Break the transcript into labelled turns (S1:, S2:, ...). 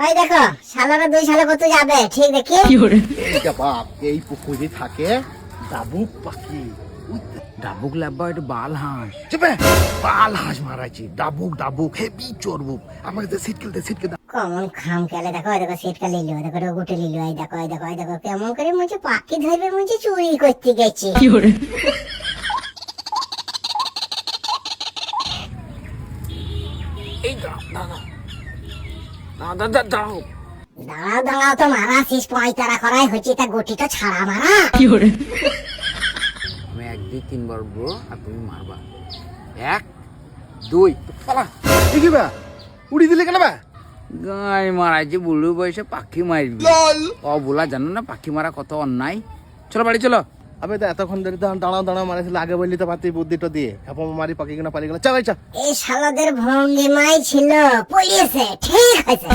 S1: ওই দেখো শালারা দুই শালা কত যাবে ঠিক দেখি।
S2: এইটা বাপ, এই পুকুরে থাকে ডাবুক পাখি।
S3: ডাবুক লাব্বা এটা বাল হাঁস।
S2: চেপে বাল হাঁস মারাইছি। ডাবুক ডাবুক হেবি চড়বো। আমাকে তো সিটকে দাও।
S1: কমন খাম খেলে দেখো, ওই দেখো সিটকা লিলো, দেখো গুটে লিলো, এই দেখো এই দেখো এই দেখো কেমন করে মুঝে পাখি ধরবে, মুঝে চুরি করতে গেছে।
S3: এই দাঁড়াও দাঁড়াও
S1: দাঁড়াও দাঁড়াও তো মারা শেষ পয়তারা করাই হচ্ছে, তা গুটিটা ছাড়া মারা।
S3: আমি 1 2 3 বলবো আর তুমি মারবা। 1 2 পালা।
S2: কি বা উড়ি দিলে কেন বা?
S3: গাই মারাইছে বুলু বয়সে পাখি মারবি। ও বলা জানো না পাখি মারা কত অন্যায়। চলো বাড়ি চলো।
S2: আবে তো এতক্ষণ ধরে দাঁড়াও মারাইছিল, আগে বললি তো পাতি বুদ্ধিটা দিয়ে। এখন মারি পাখি কিনা পারি গেল। চল
S1: এই শালাদের ভঙ্গিমাই ছিল পড়িয়েছে, ঠিক আছে।